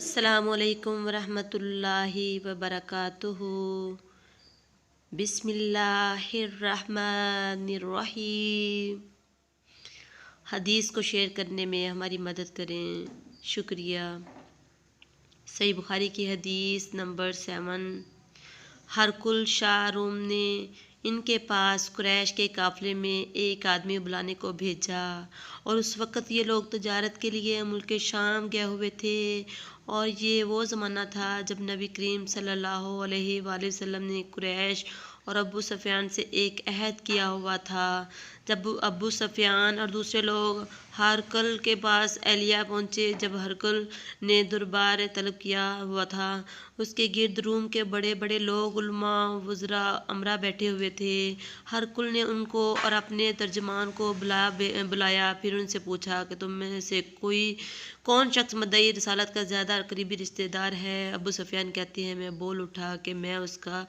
السلام علیکم ورحمۃ اللہ وبرکاتہ۔ بسم اللہ الرحمن الرحیم۔ حدیث کو شیئر کرنے میں ہماری مدد کریں، شکریہ۔ صحیح بخاری کی حدیث نمبر 7۔ ہرقل شاہ روم نے ان کے پاس قریش کے قافلے میں ایک آدمی بلانے کو بھیجا، اور اس وقت یہ لوگ تجارت کے لیے ملک شام گئے ہوئے تھے، اور یہ وہ زمانہ تھا جب نبی کریم صلی اللہ علیہ وآلہ وسلم نے قریش اور ابو سفیان سے ایک عہد کیا ہوا تھا۔ جب ابو سفیان اور دوسرے لوگ ہرقل کے پاس اہلیہ پہنچے، جب ہرقل نے دربار طلب کیا ہوا تھا، اس کے گرد روم کے بڑے بڑے لوگ، علماء، وزراء، امراء بیٹھے ہوئے تھے۔ ہرقل نے ان کو اور اپنے ترجمان کو بلایا، پھر ان سے پوچھا کہ تم میں سے کون شخص مدعی رسالت کا زیادہ قریبی رشتہ دار ہے؟ ابو سفیان کہتے ہیں، میں بول اٹھا کہ میں اس کا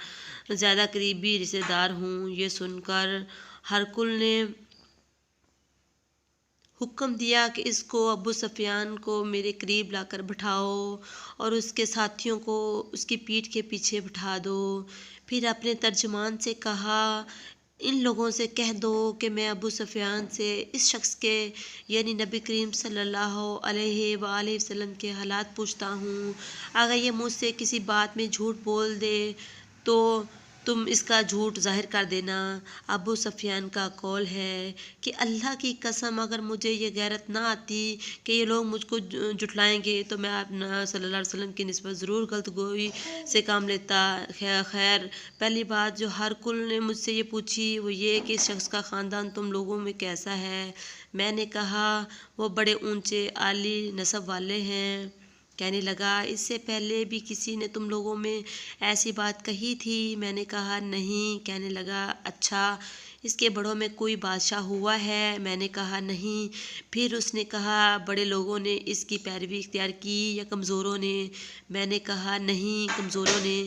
زیادہ قریبی رشتہ دار ہوں۔ یہ سن کر ہرقل نے حکم دیا کہ اس کو، ابو سفیان کو میرے قریب لا کر بٹھاؤ، اور اس کے ساتھیوں کو اس کی پیٹھ کے پیچھے بٹھا دو۔ پھر اپنے ترجمان سے کہا، ان لوگوں سے کہہ دو کہ میں ابو سفیان سے اس شخص کے یعنی نبی کریم صلی اللہ علیہ وآلہ وسلم کے حالات پوچھتا ہوں۔ اگر یہ مجھ سے کسی بات میں جھوٹ بول دے تو تم اس کا جھوٹ ظاہر کر دینا۔ ابو سفیان کا قول ہے کہ اللہ کی قسم، اگر مجھے یہ غیرت نہ آتی کہ یہ لوگ مجھ کو جھٹلائیں گے تو میں آپ صلی اللہ علیہ وسلم کی نسبت ضرور غلط گوئی سے کام لیتا۔ خیر، پہلی بات جو ہرقل نے مجھ سے یہ پوچھی وہ یہ کہ اس شخص کا خاندان تم لوگوں میں کیسا ہے؟ میں نے کہا، وہ بڑے اونچے عالی نسب والے ہیں۔ کہنے لگا، اس سے پہلے بھی کسی نے تم لوگوں میں ایسی بات کہی تھی؟ میں نے کہا، نہیں۔ کہنے لگا، اچھا، اس کے بڑوں میں کوئی بادشاہ ہوا ہے؟ میں نے کہا، نہیں۔ پھر اس نے کہا، بڑے لوگوں نے اس کی پیروی اختیار کی یا کمزوروں نے؟ میں نے کہا، نہیں، کمزوروں نے۔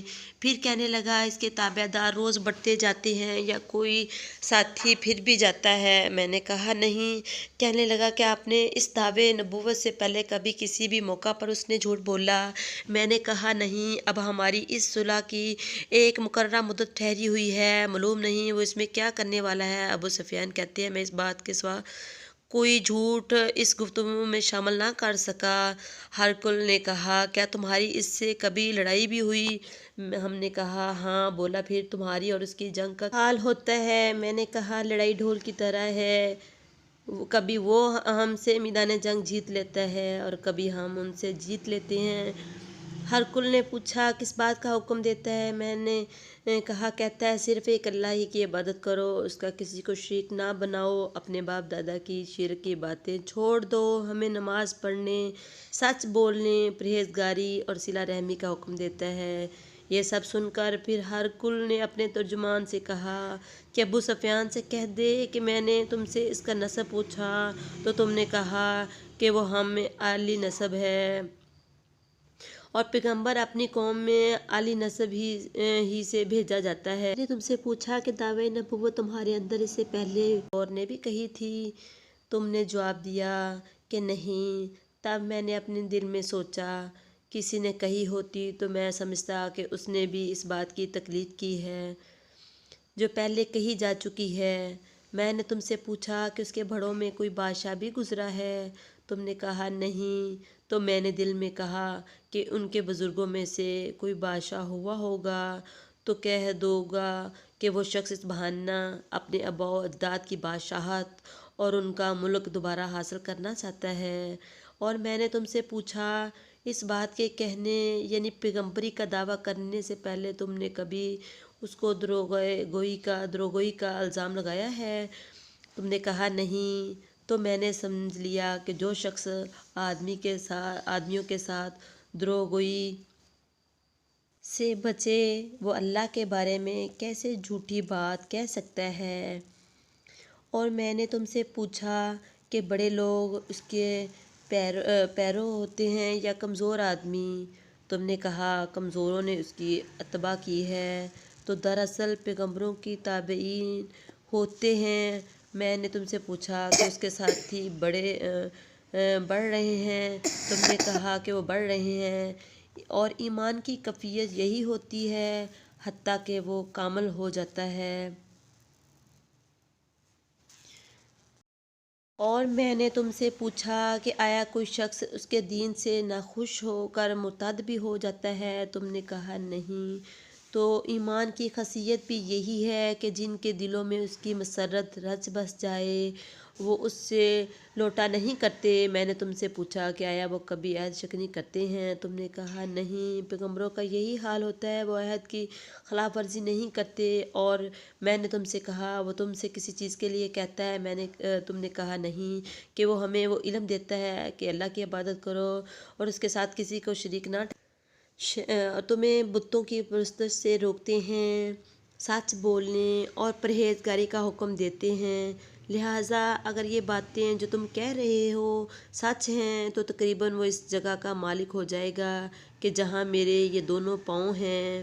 پھر کہنے لگا، اس کے تابع دار روز بڑھتے جاتے ہیں یا کوئی ساتھی پھر بھی جاتا ہے؟ میں نے کہا، نہیں۔ کہنے لگا، کہ آپ نے اس دعوے نبوت سے پہلے کبھی کسی بھی موقع پر اس نے جھوٹ بولا؟ میں نے کہا، نہیں۔ اب ہماری اس صلح کی ایک مقررہ مدت ٹھہری ہوئی ہے، معلوم نہیں وہ اس میں کیا کرنے والا ہے۔ ابو سفیان کہتے ہیں، میں اس بات کے سوا کوئی جھوٹ اس گفتگو میں شامل نہ کر سکا۔ ہرقل نے کہا، کیا تمہاری اس سے کبھی لڑائی بھی ہوئی؟ ہم نے کہا، ہاں۔ بولا، پھر تمہاری اور اس کی جنگ کا حال ہوتا ہے؟ میں نے کہا، لڑائی ڈھول کی طرح ہے، کبھی وہ ہم سے میدان جنگ جیت لیتا ہے اور کبھی ہم ان سے جیت لیتے ہیں۔ ہرقل نے پوچھا، کس بات کا حکم دیتا ہے؟ میں نے کہا، کہتا ہے، صرف ایک اللہ ہی کی عبادت کرو، اس کا کسی کو شریک نہ بناؤ، اپنے باپ دادا کی شرک کی باتیں چھوڑ دو، ہمیں نماز پڑھنے، سچ بولنے، پرہیزگاری اور صلہ رحمی کا حکم دیتا ہے۔ یہ سب سن کر پھر ہرقل نے اپنے ترجمان سے کہا کہ ابو سفیان سے کہہ دے کہ میں نے تم سے اس کا نسب پوچھا تو تم نے کہا کہ وہ ہم میں عالی نسب ہے، اور پیغمبر اپنی قوم میں عالی نسب ہی سے بھیجا جاتا ہے۔ میں نے تم سے پوچھا کہ دعوی نبوت تمہارے اندر اس سے پہلے اور نے بھی کہی تھی؟ تم نے جواب دیا کہ نہیں۔ تب میں نے اپنے دل میں سوچا، کسی نے کہی ہوتی تو میں سمجھتا کہ اس نے بھی اس بات کی تقلید کی ہے جو پہلے کہی جا چکی ہے۔ میں نے تم سے پوچھا کہ اس کے بڑوں میں کوئی بادشاہ بھی گزرا ہے؟ تم نے کہا، نہیں۔ تو میں نے دل میں کہا کہ ان کے بزرگوں میں سے کوئی بادشاہ ہوا ہوگا تو کہہ دو گا کہ وہ شخص اس بہانہ اپنے آباء و اجداد کی بادشاہت اور ان کا ملک دوبارہ حاصل کرنا چاہتا ہے۔ اور میں نے تم سے پوچھا، اس بات کے کہنے یعنی پیغمبری کا دعویٰ کرنے سے پہلے تم نے کبھی اس کو دروغگوئی کا الزام لگایا ہے؟ تم نے کہا، نہیں۔ تو میں نے سمجھ لیا کہ جو شخص آدمیوں کے ساتھ دروغگوئی سے بچے وہ اللہ کے بارے میں کیسے جھوٹی بات کہہ سکتا ہے۔ اور میں نے تم سے پوچھا کہ بڑے لوگ اس کے پیرو ہوتے ہیں یا کمزور آدمی؟ تم نے کہا، کمزوروں نے اس کی اتباع کی ہے، تو دراصل پیغمبروں کی تابعین ہوتے ہیں۔ میں نے تم سے پوچھا کہ اس کے ساتھی بڑے بڑھ رہے ہیں؟ تم نے کہا کہ وہ بڑھ رہے ہیں، اور ایمان کی کیفیت یہی ہوتی ہے حتیٰ کہ وہ کامل ہو جاتا ہے۔ اور میں نے تم سے پوچھا کہ آیا کوئی شخص اس کے دین سے ناخوش ہو کر مرتد بھی ہو جاتا ہے؟ تم نے کہا نہیں۔ تو ایمان کی خاصیت بھی یہی ہے کہ جن کے دلوں میں اس کی مسرت رچ بس جائے وہ اس سے لوٹا نہیں کرتے۔ میں نے تم سے پوچھا کہ آیا وہ کبھی عہد شکنی کرتے ہیں؟ تم نے کہا نہیں۔ پیغمبروں کا یہی حال ہوتا ہے، وہ عہد کی خلاف ورزی نہیں کرتے۔ اور میں نے تم سے کہا وہ تم سے کسی چیز کے لیے کہتا ہے؟ تم نے کہا نہیں، کہ وہ ہمیں وہ علم دیتا ہے کہ اللہ کی عبادت کرو اور اس کے ساتھ کسی کو شریک نہ تمہیں بتوں کی پرستش سے روکتے ہیں، سچ بولنے اور پرہیزگاری کا حکم دیتے ہیں۔ لہٰذا اگر یہ باتیں جو تم کہہ رہے ہو سچ ہیں تو تقریباً وہ اس جگہ کا مالک ہو جائے گا کہ جہاں میرے یہ دونوں پاؤں ہیں۔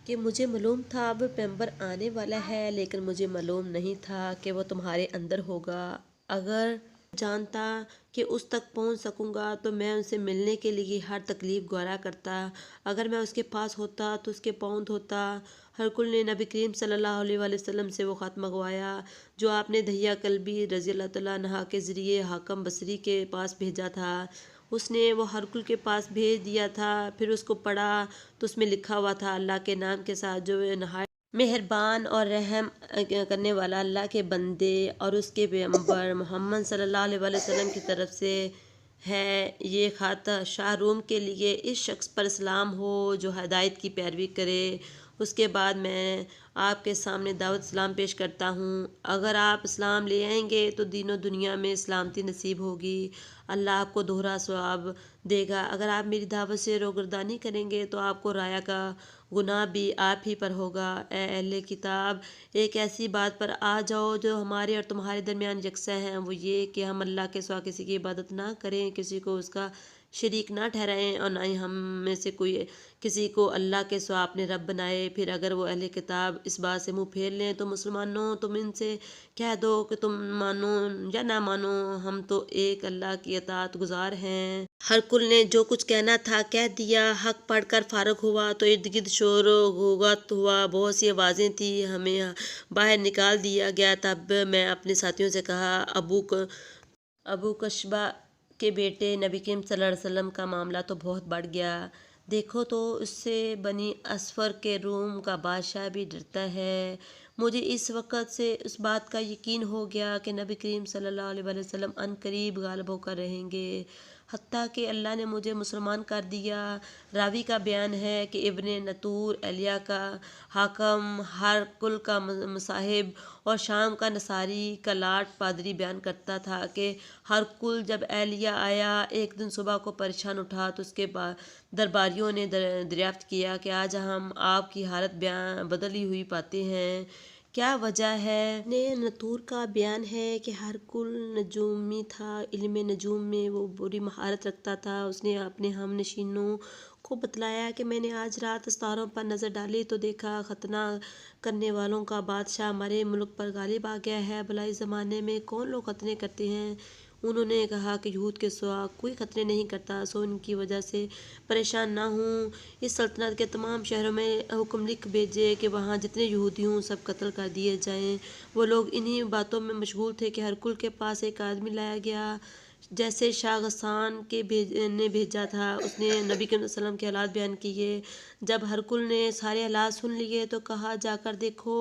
کہ مجھے معلوم تھا اب پیغمبر آنے والا ہے، لیکن مجھے معلوم نہیں تھا کہ وہ تمہارے اندر ہوگا۔ اگر جانتا کہ اس تک پہنچ سکوں گا تو میں ان سے ملنے کے لیے ہر تکلیف گوارا کرتا۔ اگر میں اس کے پاس ہوتا تو اس کے پاؤں دھوتا۔ ہرقل نے نبی کریم صلی اللہ علیہ وآلہ وسلم سے وہ خط منگوایا جو آپ نے دحیہ کلبی رضی اللہ تعالیٰ عنہ کے ذریعے حاکم بصری کے پاس بھیجا تھا۔ اس نے وہ ہرقل کے پاس بھیج دیا تھا، پھر اس کو پڑھا تو اس میں لکھا ہوا تھا، اللہ کے نام کے ساتھ جو نہایت مہربان اور رحم کرنے والا، اللہ کے بندے اور اس کے پیغمبر محمد صلی اللہ علیہ وآلہ وسلم کی طرف سے ہے۔ یہ خط شاہ روم کے لیے اس شخص پر سلام ہو جو ہدایت کی پیروی کرے۔ اس کے بعد میں آپ کے سامنے دعوت اسلام پیش کرتا ہوں۔ اگر آپ اسلام لے آئیں گے تو دین و دنیا میں سلامتی نصیب ہوگی، اللہ آپ کو دوہرا ثواب دے گا۔ اگر آپ میری دعوت سے روگردانی کریں گے تو آپ کو رایا کا گناہ بھی آپ ہی پر ہوگا۔ اے اہل کتاب، ایک ایسی بات پر آ جاؤ جو ہمارے اور تمہارے درمیان یکساں ہے، وہ یہ کہ ہم اللہ کے سوا کسی کی عبادت نہ کریں، کسی کو اس کا شریک نہ ٹھہرائیں، اور نہ ہی ہم میں سے کوئی کسی کو اللہ کے سوا اپنے رب بنائے۔ پھر اگر وہ اہل کتاب اس بات سے منہ پھیر لیں تو مسلمانوں تم ان سے کہہ دو کہ تم مانو یا نہ مانو، ہم تو ایک اللہ کی اطاعت گزار ہیں۔ ہرقل نے جو کچھ کہنا تھا کہہ دیا۔ حق پڑھ کر فارغ ہوا تو ارد گرد شور و غوغات ہوا، بہت سی آوازیں تھیں، ہمیں باہر نکال دیا گیا۔ تب میں اپنے ساتھیوں سے کہا، ابو کشبہ کے بیٹے نبی کریم صلی اللہ علیہ وسلم کا معاملہ تو بہت بڑھ گیا، دیکھو تو اس سے بنی اصفر کے روم کا بادشاہ بھی ڈرتا ہے۔ مجھے اس وقت سے اس بات کا یقین ہو گیا کہ نبی کریم صلی اللہ علیہ وآلہ وسلم عن قریب غالب ہو کر رہیں گے، حتیٰ کہ اللہ نے مجھے مسلمان کر دیا۔ راوی کا بیان ہے کہ ابن نطور ایلیہ کا حاکم، ہرقل کا مصاحب اور شام کا نصاری کا لاٹ پادری بیان کرتا تھا کہ ہرقل جب ایلیہ آیا ایک دن صبح کو پریشان اٹھا تو اس کے درباریوں نے دریافت کیا کہ آج ہم آپ کی حالت بدلی ہوئی پاتے ہیں، کیا وجہ ہے؟ ابن نطور کا بیان ہے کہ ہرقل نجومی تھا، علم نجوم میں وہ بری مہارت رکھتا تھا۔ اس نے اپنے ہم نشینوں کو بتلایا کہ میں نے آج رات ستاروں پر نظر ڈالی تو دیکھا ختنہ کرنے والوں کا بادشاہ ہمارے ملک پر غالب آ گیا ہے، بھلا اس زمانے میں کون لوگ ختنے کرتے ہیں؟ انہوں نے کہا کہ یہود کے سوا کوئی ختنے نہیں کرتا، سو ان کی وجہ سے پریشان نہ ہوں۔ اس سلطنت کے تمام شہروں میں حکم لکھ بھیجے کہ وہاں جتنے یہودی ہوں سب قتل کر دیے جائیں۔ وہ لوگ انہی باتوں میں مشغول تھے کہ ہرقل کے پاس ایک آدمی لایا گیا جیسے شاہ غسان نے بھیجا تھا۔ اس نے نبی کریم صلی اللہ علیہ وسلم کے حالات بیان کیے۔ جب ہرقل نے سارے حالات سن لیے تو کہا، جا کر دیکھو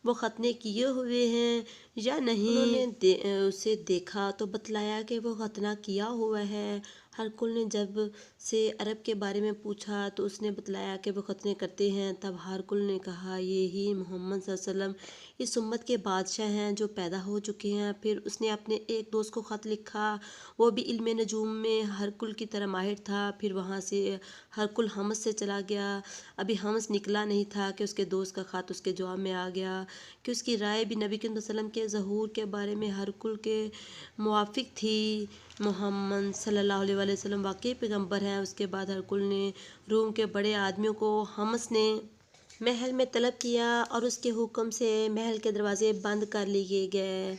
وہ ختنے کیے ہوئے ہیں یا نہیں۔ انہوں نے اسے دیکھا تو بتلایا کہ وہ ختنہ کیا ہوا ہے۔ ہرقل نے جب سے عرب کے بارے میں پوچھا تو اس نے بتلایا کہ وہ ختنے کرتے ہیں۔ تب ہرقل نے کہا، یہی محمد صلی اللہ علیہ وسلم اس امت کے بادشاہ ہیں جو پیدا ہو چکے ہیں۔ پھر اس نے اپنے ایک دوست کو خط لکھا، وہ بھی علم نجوم میں ہرقل کی طرح ماہر تھا۔ پھر وہاں سے ہرقل حمص سے چلا گیا۔ ابھی حمص نکلا نہیں تھا کہ اس کے دوست کا خط اس کے جواب میں آ گیا کہ اس کی رائے بھی نبی کریم صلی اللہ علیہ وسلم کے ظہور کے بارے میں ہرقل کے موافق تھی۔ محمد صلی اللہ علیہ وآلہ وسلم واقعی پیغمبر ہیں۔ اس کے بعد ہرقل نے روم کے بڑے آدمیوں کو حمص نے محل میں طلب کیا اور اس کے حکم سے محل کے دروازے بند کر لیے گئے۔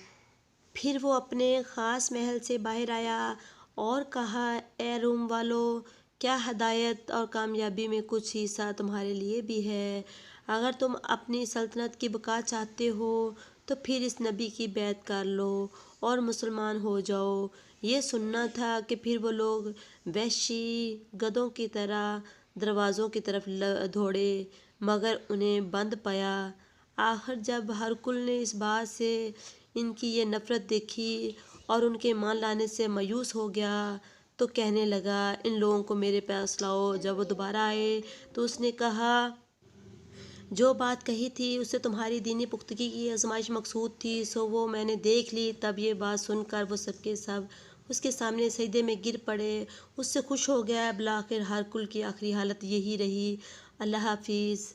پھر وہ اپنے خاص محل سے باہر آیا اور کہا اے روم والو، کیا ہدایت اور کامیابی میں کچھ حصہ تمہارے لیے بھی ہے؟ اگر تم اپنی سلطنت کی بقا چاہتے ہو تو پھر اس نبی کی بیعت کر لو اور مسلمان ہو جاؤ۔ یہ سننا تھا کہ پھر وہ لوگ وحشی گدھوں کی طرح دروازوں کی طرف دوڑے، مگر انہیں بند پایا۔ آخر جب ہرکل نے اس بات سے ان کی یہ نفرت دیکھی اور ان کے مان لانے سے مایوس ہو گیا تو کہنے لگا، ان لوگوں کو میرے پاس لاؤ۔ جب وہ دوبارہ آئے تو اس نے کہا، جو بات کہی تھی اس سے تمہاری دینی پختگی کی آزمائش مقصود تھی، سو وہ میں نے دیکھ لی۔ تب یہ بات سن کر وہ سب کے سب اس کے سامنے سجدے میں گر پڑے، اس سے خوش ہو گیا۔ بالآخر ہرکل کی آخری حالت یہی رہی۔ اللہ حافظ۔